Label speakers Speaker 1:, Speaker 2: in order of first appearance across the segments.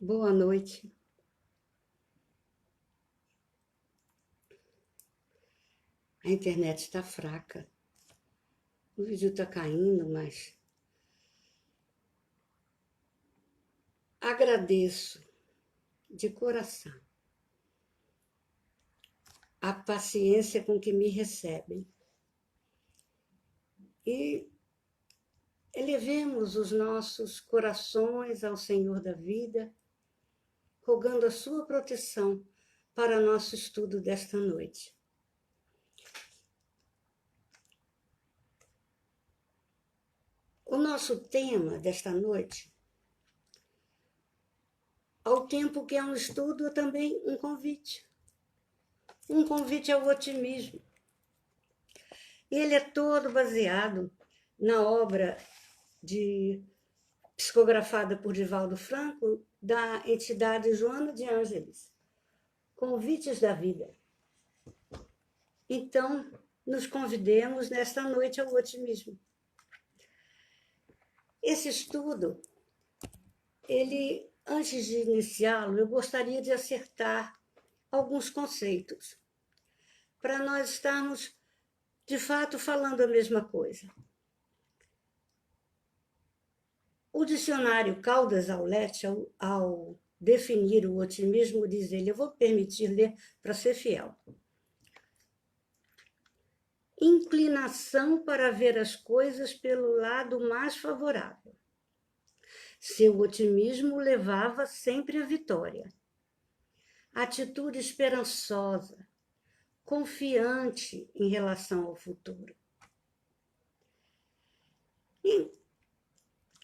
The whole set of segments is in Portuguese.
Speaker 1: Boa noite. A internet está fraca. O vídeo está caindo, mas agradeço de coração a paciência com que me recebem. E elevemos os nossos corações ao Senhor da vida, rogando a sua proteção para nosso estudo desta noite. O nosso tema desta noite, ao tempo que é um estudo, é também um convite. Um convite ao otimismo. Ele é todo baseado na obra psicografada por Divaldo Franco, da entidade Joana de Ângeles, Convites da Vida. Então, nos convidemos nesta noite ao otimismo. Esse estudo, antes de iniciá-lo, eu gostaria de acertar alguns conceitos, para nós estarmos, de fato, falando a mesma coisa. O dicionário Caldas Aulete, ao definir o otimismo, diz ele, eu vou permitir ler para ser fiel. Inclinação para ver as coisas pelo lado mais favorável. Seu otimismo levava sempre à vitória. Atitude esperançosa, confiante em relação ao futuro.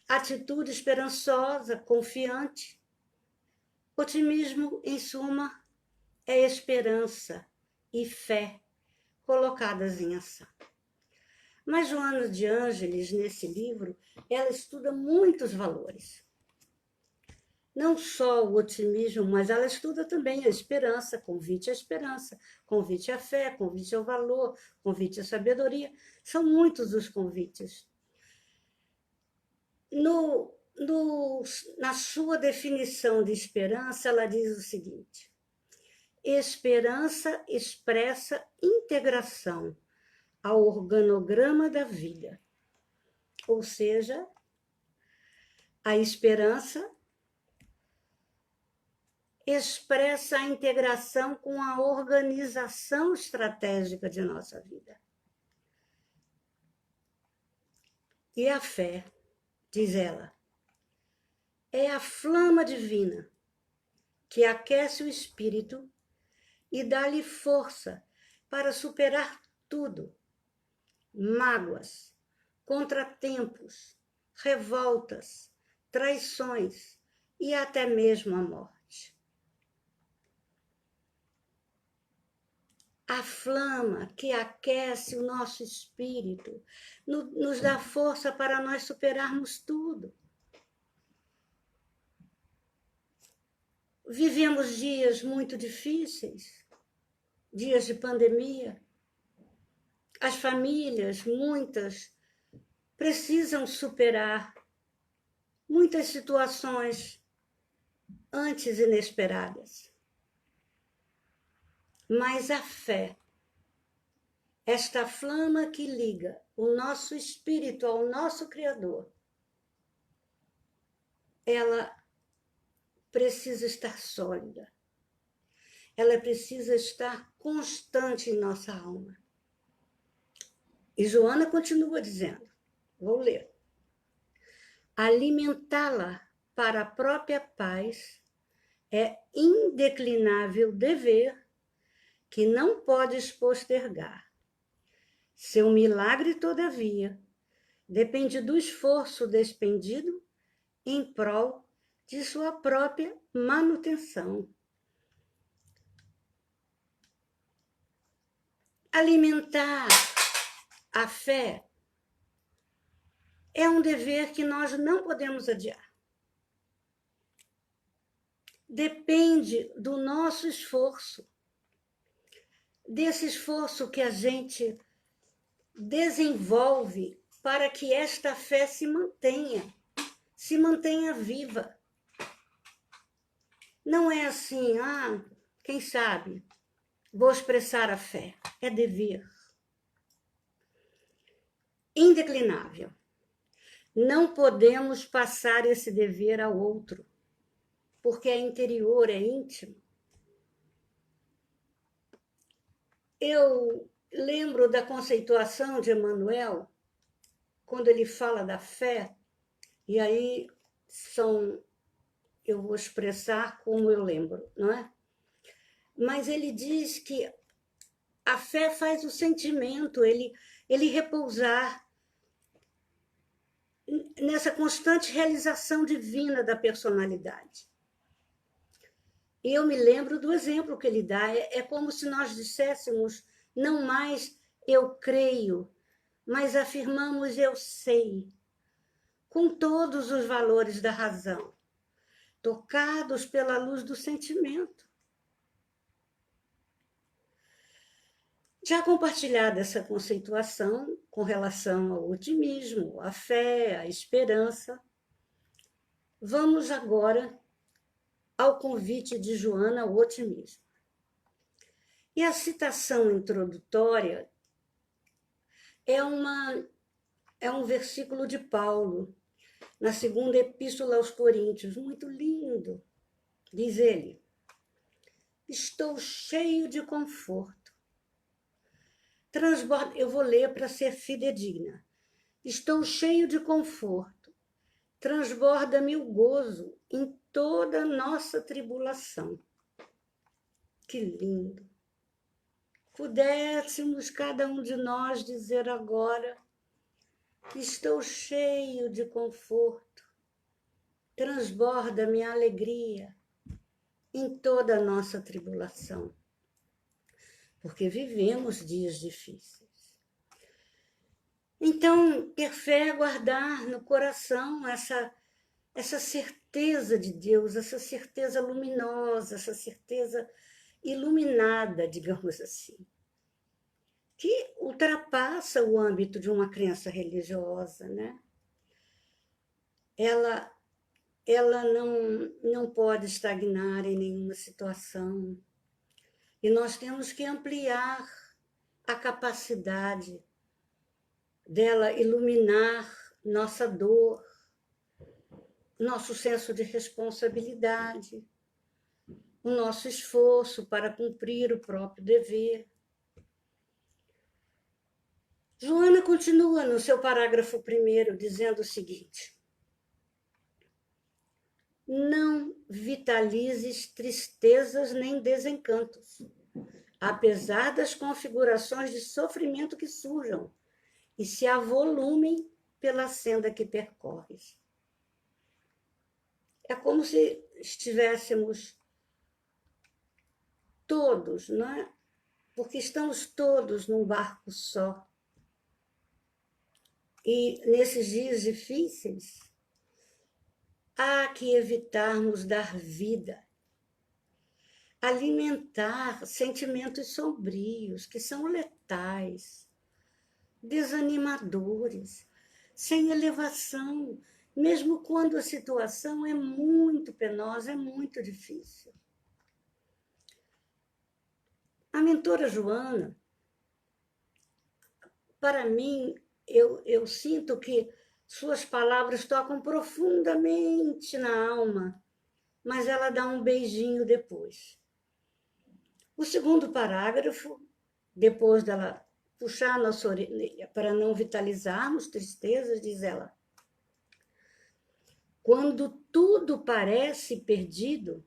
Speaker 1: Atitude esperançosa, confiante. Otimismo, em suma, é esperança e fé colocadas em ação. Mas Joana de Ângeles, nesse livro, ela estuda muitos valores. Não só o otimismo, mas ela estuda também a esperança, convite à esperança, convite à fé, convite ao valor, convite à sabedoria. São muitos os convites. Na sua definição de esperança, ela diz o seguinte: esperança expressa integração ao organograma da vida. Ou seja, a esperança expressa a integração com a organização estratégica de nossa vida. E a fé, diz ela, é a flama divina que aquece o espírito e dá-lhe força para superar tudo. Mágoas, contratempos, revoltas, traições e até mesmo a morte. A flama que aquece o nosso espírito nos dá força para nós superarmos tudo. Vivemos dias muito difíceis, dias de pandemia. As famílias, muitas, precisam superar muitas situações antes inesperadas. Mas a fé, esta flama que liga o nosso espírito ao nosso Criador, ela precisa estar sólida. Ela precisa estar constante em nossa alma. E Joana continua dizendo, vou ler. Alimentá-la para a própria paz é indeclinável dever que não podes postergar. Seu milagre, todavia, depende do esforço despendido em prol de sua própria manutenção. Alimentar a fé é um dever que nós não podemos adiar. Depende do nosso esforço, desse esforço que a gente desenvolve para que esta fé se mantenha viva. Não é assim, quem sabe, vou expressar a fé. É dever. Indeclinável. Não podemos passar esse dever ao outro, porque é interior, é íntimo. Eu lembro da conceituação de Emmanuel, quando ele fala da fé, e aí eu vou expressar como eu lembro, não é? Mas ele diz que a fé faz o sentimento, ele repousar nessa constante realização divina da personalidade. E eu me lembro do exemplo que ele dá, é como se nós disséssemos, não mais eu creio, mas afirmamos eu sei, com todos os valores da razão, tocados pela luz do sentimento. Já compartilhada essa conceituação com relação ao otimismo, à fé, à esperança, vamos agora ao convite de Joana ao otimismo. E a citação introdutória é um versículo de Paulo, na segunda epístola aos Coríntios, muito lindo. Diz ele: estou cheio de conforto. Transborda, eu vou ler para ser fidedigna. Estou cheio de conforto. Transborda-me o gozo em toda a nossa tribulação. Que lindo! Pudéssemos cada um de nós dizer agora: estou cheio de conforto. Transborda-me a alegria em toda a nossa tribulação. Porque vivemos dias difíceis. Então, ter fé é guardar no coração essa certeza de Deus, essa certeza luminosa, essa certeza iluminada, digamos assim, que ultrapassa o âmbito de uma crença religiosa, né? Ela não pode estagnar em nenhuma situação. E nós temos que ampliar a capacidade dela iluminar nossa dor, nosso senso de responsabilidade, o nosso esforço para cumprir o próprio dever. Joana continua no seu parágrafo 1º dizendo o seguinte: não vitalizes tristezas nem desencantos, apesar das configurações de sofrimento que surjam e se avolumem pela senda que percorres. É como se estivéssemos todos, não é? Porque estamos todos num barco só. E nesses dias difíceis, há que evitarmos dar vida, alimentar sentimentos sombrios que são letais, desanimadores, sem elevação, mesmo quando a situação é muito penosa, é muito difícil. A mentora Joana, para mim, eu sinto que suas palavras tocam profundamente na alma, mas ela dá um beijinho depois. O segundo parágrafo, depois dela puxar a nossa orelha para não vitalizarmos tristezas, diz ela: quando tudo parece perdido,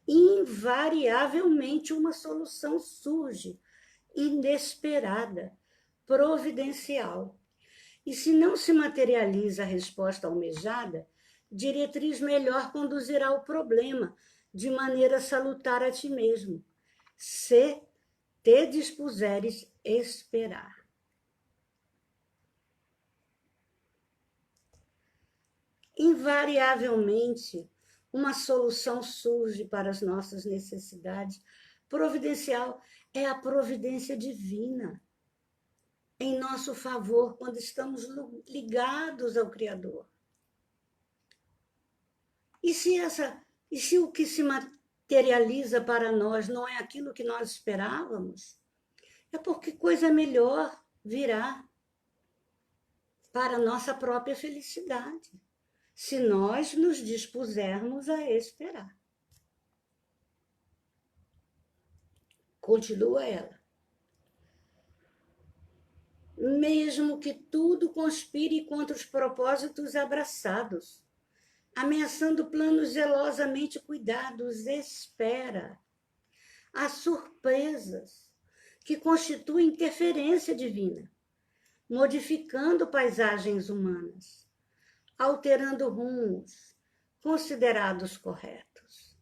Speaker 1: invariavelmente uma solução surge, inesperada, providencial. E se não se materializa a resposta almejada, diretriz melhor conduzirá o problema de maneira salutar a ti mesmo, se te dispuseres esperar. Invariavelmente, uma solução surge para as nossas necessidades. Providencial é a providência divina em nosso favor quando estamos ligados ao Criador. E se essa E se o que se materializa para nós não é aquilo que nós esperávamos, é porque coisa melhor virá para a nossa própria felicidade, se nós nos dispusermos a esperar. Continua ela. Mesmo que tudo conspire contra os propósitos abraçados, ameaçando planos zelosamente cuidados, espera. Há surpresas que constituem interferência divina, modificando paisagens humanas, alterando rumos considerados corretos.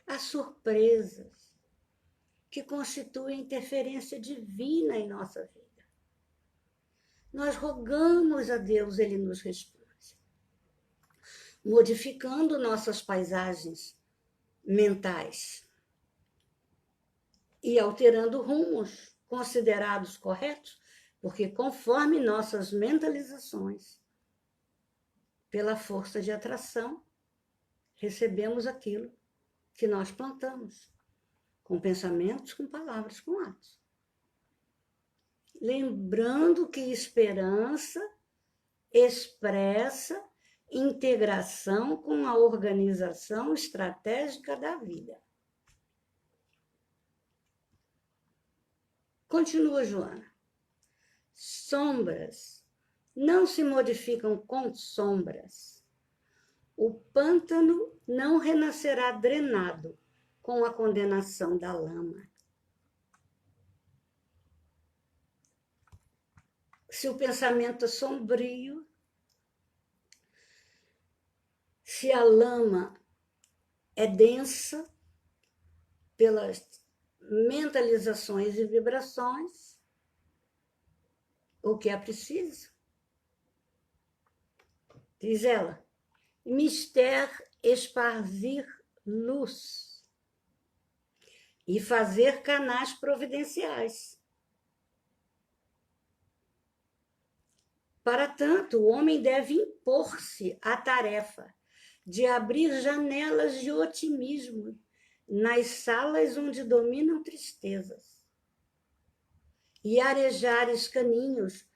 Speaker 1: Há surpresas que constituem interferência divina em nossa vida. Nós rogamos a Deus, Ele nos responde, modificando nossas paisagens mentais e alterando rumos considerados corretos, porque conforme nossas mentalizações, pela força de atração, recebemos aquilo que nós plantamos, com pensamentos, com palavras, com atos. Lembrando que esperança expressa integração com a organização estratégica da vida. Continua Joana. Sombras não se modificam com sombras. O pântano não renascerá drenado com a condenação da lama. Se o pensamento é sombrio, se a lama é densa pelas mentalizações e vibrações, o que é preciso? Diz ela, mister esparzir luz e fazer canais providenciais. Para tanto, o homem deve impor-se à tarefa de abrir janelas de otimismo nas salas onde dominam tristezas e arejar escaninhos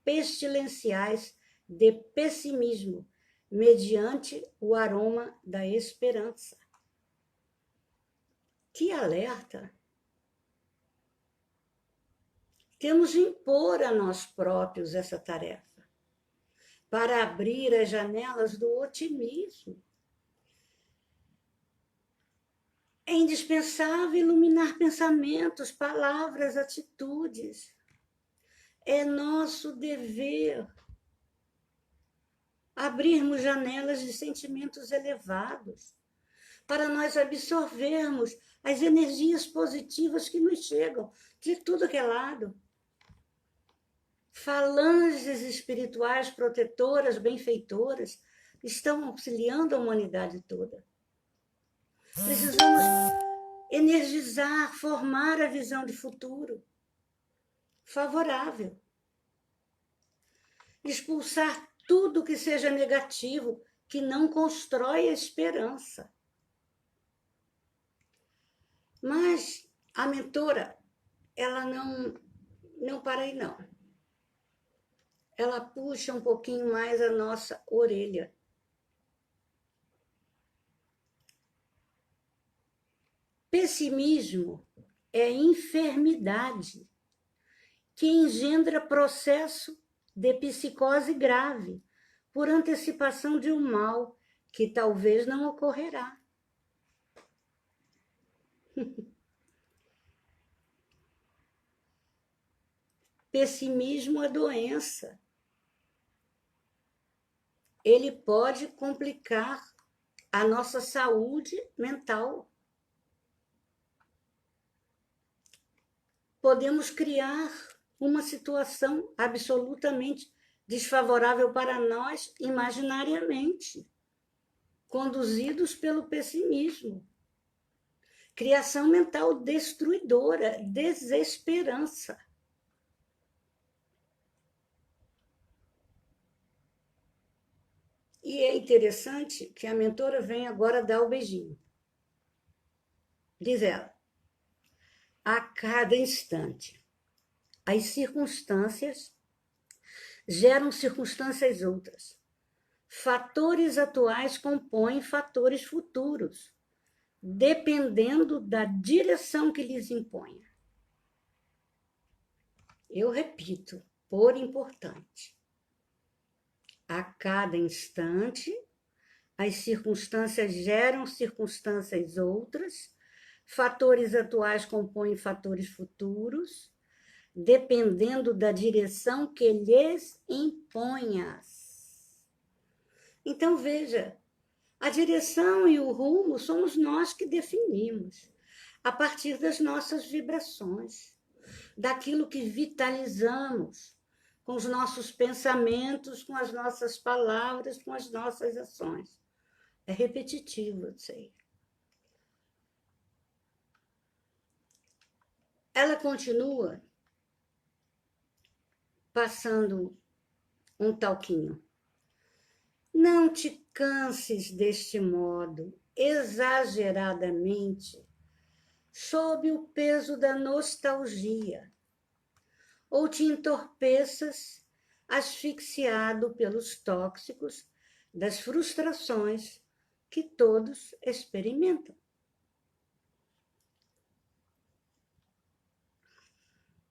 Speaker 1: pestilenciais de pessimismo mediante o aroma da esperança. Que alerta! Temos de impor a nós próprios essa tarefa para abrir as janelas do otimismo. É indispensável iluminar pensamentos, palavras, atitudes. É nosso dever abrirmos janelas de sentimentos elevados para nós absorvermos as energias positivas que nos chegam de tudo que é lado. Falanges espirituais protetoras, benfeitoras, estão auxiliando a humanidade toda. Precisamos energizar, formar a visão de futuro favorável. Expulsar tudo que seja negativo, que não constrói a esperança. Mas a mentora, ela não para aí, não. Ela puxa um pouquinho mais a nossa orelha. Pessimismo é enfermidade que engendra processo de psicose grave por antecipação de um mal que talvez não ocorrerá. Pessimismo é doença. Ele pode complicar a nossa saúde mental. Podemos criar uma situação absolutamente desfavorável para nós imaginariamente, conduzidos pelo pessimismo. Criação mental destruidora, desesperança. E é interessante que a mentora vem agora dar o beijinho. Diz ela, a cada instante, as circunstâncias geram circunstâncias outras. Fatores atuais compõem fatores futuros, dependendo da direção que lhes imponha. Eu repito, por importante. A cada instante, as circunstâncias geram circunstâncias outras, fatores atuais compõem fatores futuros, dependendo da direção que lhes imponhas. Então, veja, a direção e o rumo somos nós que definimos, a partir das nossas vibrações, daquilo que vitalizamos, com os nossos pensamentos, com as nossas palavras, com as nossas ações. É repetitivo, eu sei. Ela continua passando um talquinho. Não te canses deste modo, exageradamente, sob o peso da nostalgia, ou te entorpeças, asfixiado pelos tóxicos das frustrações que todos experimentam.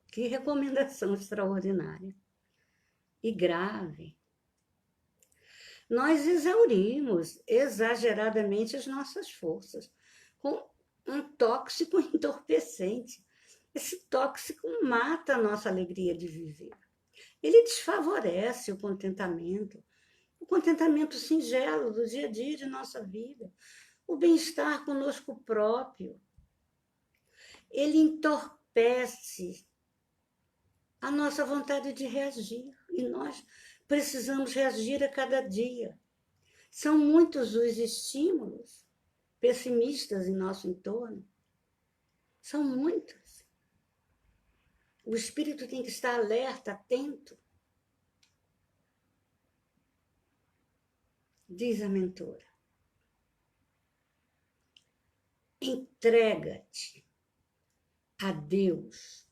Speaker 1: Que recomendação extraordinária e grave. Nós exaurimos exageradamente as nossas forças com um tóxico entorpecente. Esse tóxico mata a nossa alegria de viver. Ele desfavorece o contentamento singelo do dia a dia de nossa vida, o bem-estar conosco próprio. Ele entorpece a nossa vontade de reagir, e nós precisamos reagir a cada dia. São muitos os estímulos pessimistas em nosso entorno. São muitos. O espírito tem que estar alerta, atento. Diz a mentora. Entrega-te a Deus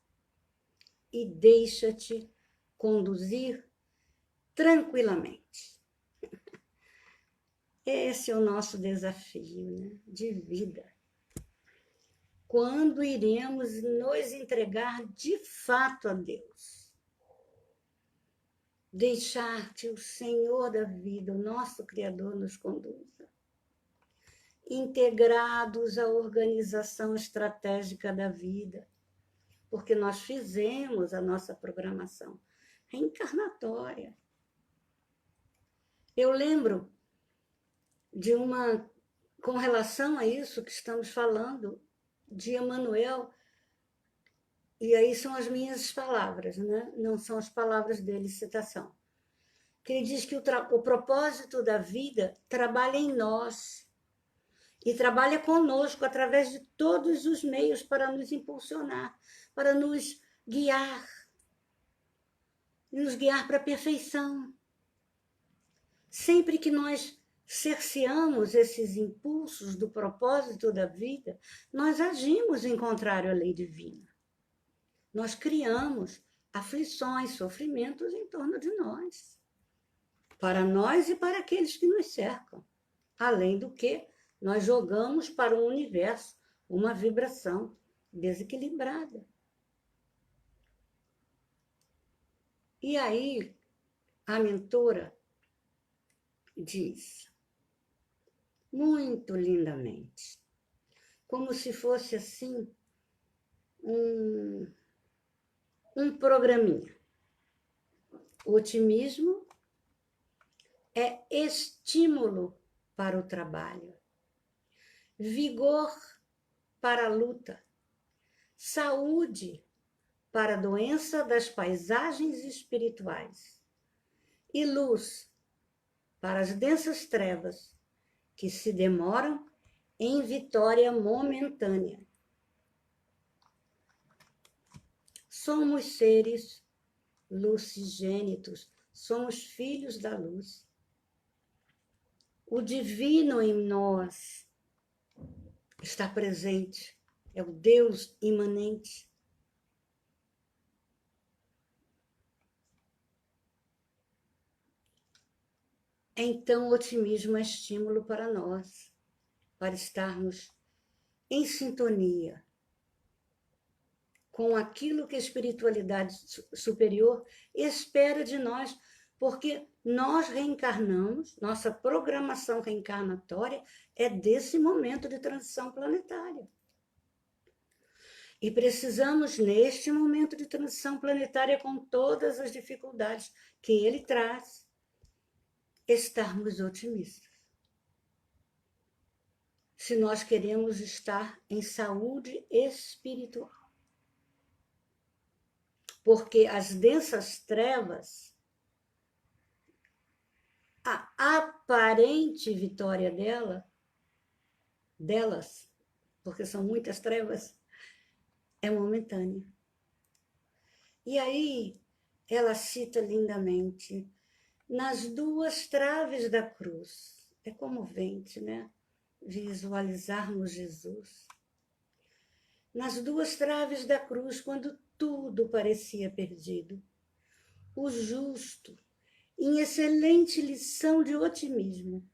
Speaker 1: e deixa-te conduzir tranquilamente. Esse é o nosso desafio, né? De vida. Quando iremos nos entregar de fato a Deus? Deixar que o Senhor da vida, o nosso Criador, nos conduza. Integrados à organização estratégica da vida, porque nós fizemos a nossa programação reencarnatória. Eu lembro de com relação a isso que estamos falando, de Emmanuel, e aí são as minhas palavras, né? Não são as palavras dele, citação. Que ele diz que o propósito da vida trabalha em nós e trabalha conosco através de todos os meios para nos impulsionar, para nos guiar para a perfeição. Sempre que nós cerceamos esses impulsos do propósito da vida, nós agimos em contrário à lei divina. Nós criamos aflições, sofrimentos em torno de nós, para nós e para aqueles que nos cercam. Além do que, nós jogamos para o universo uma vibração desequilibrada. E aí, a mentora diz, muito lindamente, como se fosse assim, um programinha. O otimismo é estímulo para o trabalho, vigor para a luta, saúde para a doença das paisagens espirituais e luz para as densas trevas que se demoram em vitória momentânea. Somos seres lucigênitos, somos filhos da luz. O divino em nós está presente, é o Deus imanente. Então, o otimismo é estímulo para nós, para estarmos em sintonia com aquilo que a espiritualidade superior espera de nós, porque nós reencarnamos, nossa programação reencarnatória é desse momento de transição planetária. E precisamos, neste momento de transição planetária, com todas as dificuldades que ele traz, estarmos otimistas. Se nós queremos estar em saúde espiritual. Porque as densas trevas, a aparente vitória delas, porque são muitas trevas, é momentânea. E aí ela cita lindamente, nas duas traves da cruz, é comovente, né? Visualizarmos Jesus. Nas duas traves da cruz, quando tudo parecia perdido, o justo, em excelente lição de otimismo,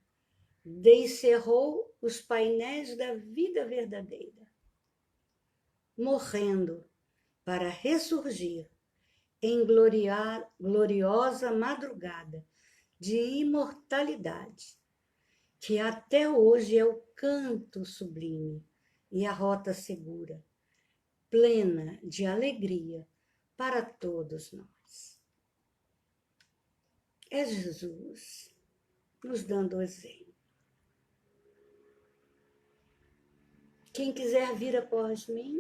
Speaker 1: descerrou os painéis da vida verdadeira, morrendo para ressurgir em gloriosa madrugada de imortalidade, que até hoje é o canto sublime e a rota segura, plena de alegria para todos nós. É Jesus nos dando o exemplo. Quem quiser vir após mim,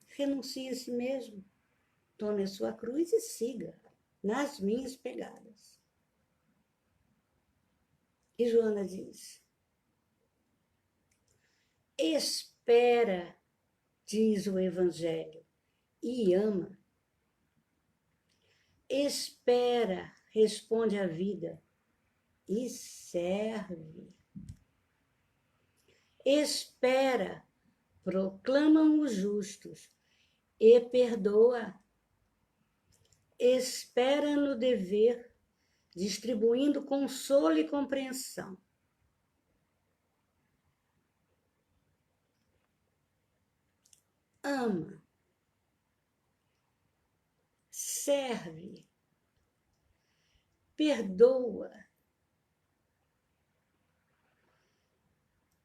Speaker 1: renuncie a si mesmo, tome a sua cruz e siga nas minhas pegadas. E Joana diz, espera, diz o Evangelho, e ama. Espera, responde a vida, e serve. Espera, proclamam os justos, e perdoa. Espera no dever, distribuindo consolo e compreensão. Ama. Serve. Perdoa.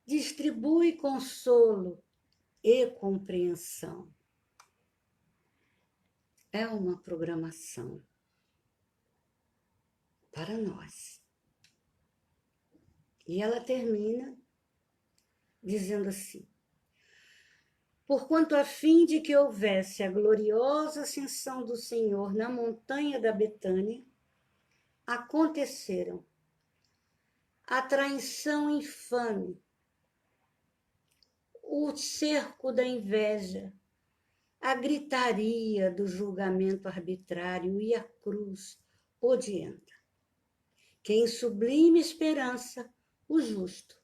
Speaker 1: Distribui consolo e compreensão. É uma programação para nós. E ela termina dizendo assim, porquanto a fim de que houvesse a gloriosa ascensão do Senhor na montanha da Betânia, aconteceram a traição infame, o cerco da inveja, a gritaria do julgamento arbitrário e a cruz odienta, que em sublime esperança o justo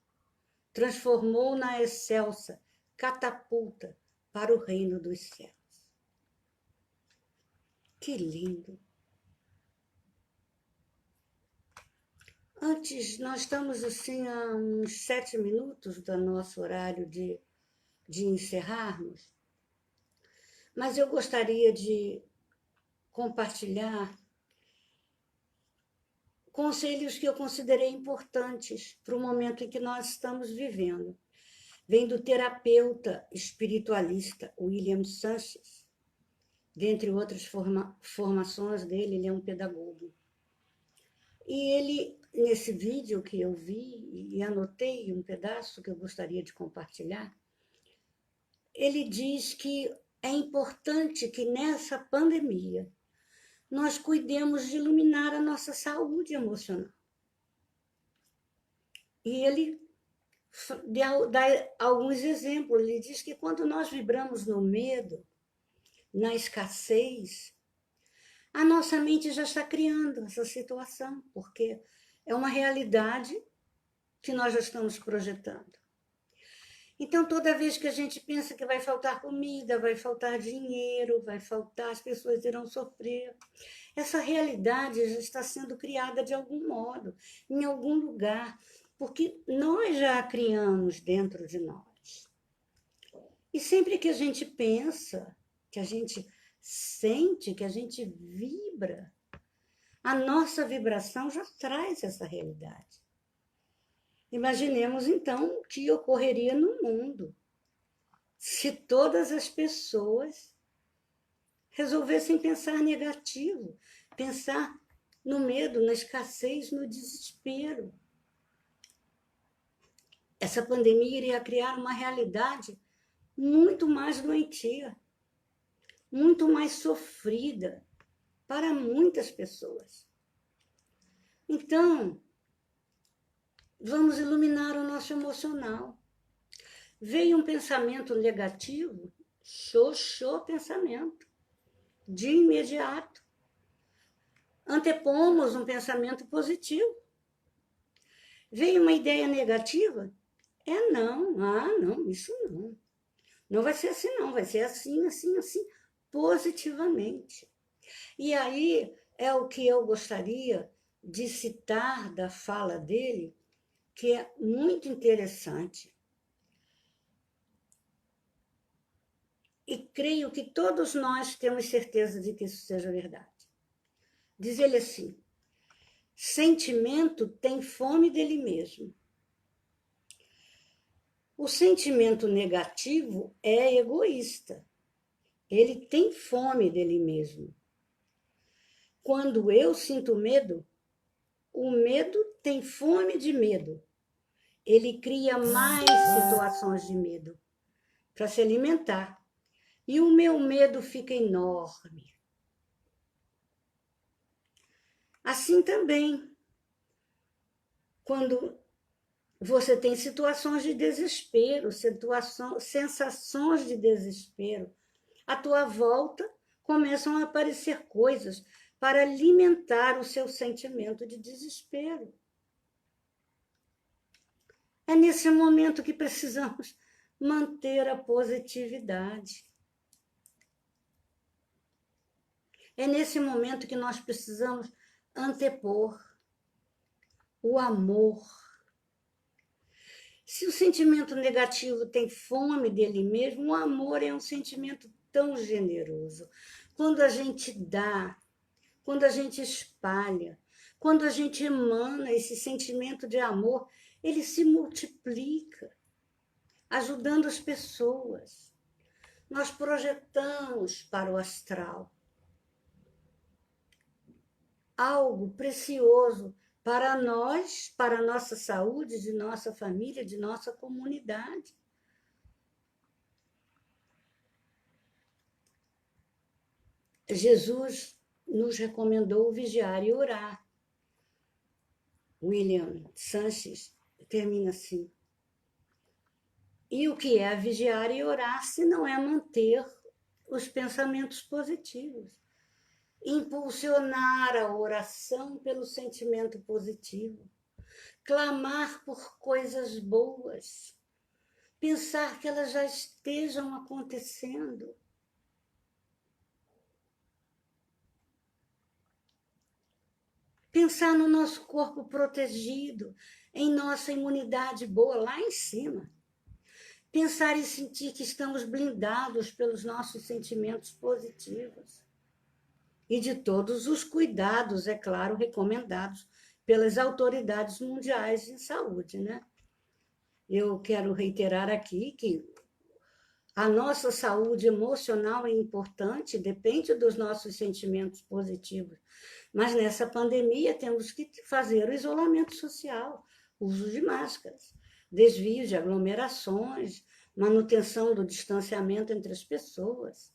Speaker 1: transformou na excelsa catapulta para o reino dos céus. Que lindo! Antes, nós estamos assim a uns 7 minutos do nosso horário de encerrarmos, mas eu gostaria de compartilhar conselhos que eu considerei importantes para o momento em que nós estamos vivendo. Vem do terapeuta espiritualista William Sanches, dentre outras formações dele, ele é um pedagogo. E ele, nesse vídeo que eu vi e anotei um pedaço que eu gostaria de compartilhar, ele diz que é importante que nessa pandemia nós cuidemos de iluminar a nossa saúde emocional. E ele dá alguns exemplos. Ele diz que quando nós vibramos no medo, na escassez, a nossa mente já está criando essa situação, porque é uma realidade que nós já estamos projetando. Então, toda vez que a gente pensa que vai faltar comida, vai faltar dinheiro, vai faltar, as pessoas irão sofrer, essa realidade já está sendo criada de algum modo, em algum lugar, porque nós já a criamos dentro de nós. E sempre que a gente pensa, que a gente sente, que a gente vibra, a nossa vibração já traz essa realidade. Imaginemos, então, o que ocorreria no mundo se todas as pessoas resolvessem pensar negativo, pensar no medo, na escassez, no desespero. Essa pandemia iria criar uma realidade muito mais doentia, muito mais sofrida para muitas pessoas. Então, vamos iluminar o nosso emocional. Veio um pensamento negativo, xoxô pensamento, de imediato. Antepomos um pensamento positivo. Veio uma ideia negativa? Não, isso não. Não vai ser assim, não, vai ser assim, assim, assim, positivamente. E aí é o que eu gostaria de citar da fala dele, que é muito interessante. E creio que todos nós temos certeza de que isso seja verdade. Diz ele assim: sentimento tem fome dele mesmo. O sentimento negativo é egoísta. Ele tem fome dele mesmo. Quando eu sinto medo, o medo tem fome de medo. Ele cria mais situações de medo para se alimentar. E o meu medo fica enorme. Assim também, quando você tem situações de desespero, sensações de desespero, à tua volta começam a aparecer coisas para alimentar o seu sentimento de desespero. É nesse momento que precisamos manter a positividade. É nesse momento que nós precisamos antepor o amor. Se o sentimento negativo tem fome dele mesmo, o amor é um sentimento tão generoso. Quando a gente dá, quando a gente espalha, quando a gente emana esse sentimento de amor, ele se multiplica, ajudando as pessoas. Nós projetamos para o astral algo precioso para nós, para a nossa saúde, de nossa família, de nossa comunidade. Jesus nos recomendou vigiar e orar. William Sanches termina assim: e o que é vigiar e orar se não é manter os pensamentos positivos? Impulsionar a oração pelo sentimento positivo, clamar por coisas boas, pensar que elas já estejam acontecendo. Pensar no nosso corpo protegido, em nossa imunidade boa lá em cima. Pensar e sentir que estamos blindados pelos nossos sentimentos positivos. E de todos os cuidados, é claro, recomendados pelas autoridades mundiais em saúde, né? Eu quero reiterar aqui que a nossa saúde emocional é importante, depende dos nossos sentimentos positivos. Mas nessa pandemia temos que fazer o isolamento social, uso de máscaras, desvio de aglomerações, manutenção do distanciamento entre as pessoas,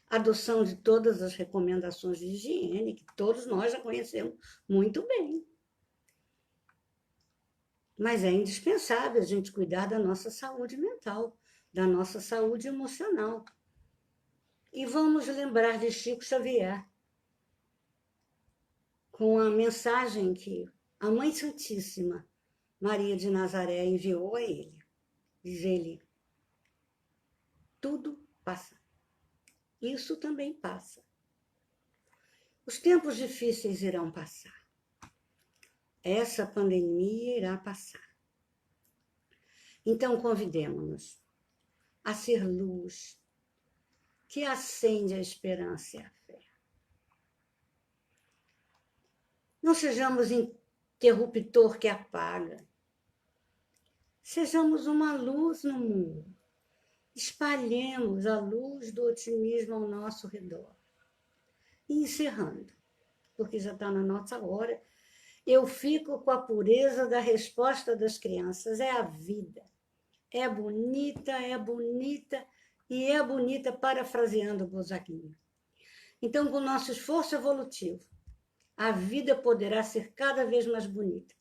Speaker 1: adoção de todas as recomendações de higiene, que todos nós já conhecemos muito bem. Mas é indispensável a gente cuidar da nossa saúde mental, da nossa saúde emocional. E vamos lembrar de Chico Xavier, com a mensagem que a Mãe Santíssima Maria de Nazaré enviou a ele. Diz ele, tudo passa. Isso também passa. Os tempos difíceis irão passar. Essa pandemia irá passar. Então, convidemo-nos a ser luz que acende a esperança e a fé. Não sejamos interruptor que apaga. Sejamos uma luz no mundo. Espalhemos a luz do otimismo ao nosso redor. E encerrando, porque já está na nossa hora, eu fico com a pureza da resposta das crianças. É a vida. É bonita e é bonita, parafraseando o Bozaguinho. Então, com o nosso esforço evolutivo, a vida poderá ser cada vez mais bonita.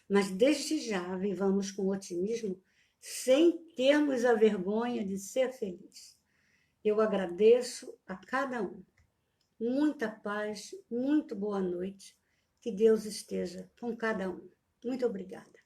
Speaker 1: Mas desde já vivamos com otimismo sem termos a vergonha de ser feliz. Eu agradeço a cada um. Muita paz, muito boa noite. Que Deus esteja com cada um. Muito obrigada.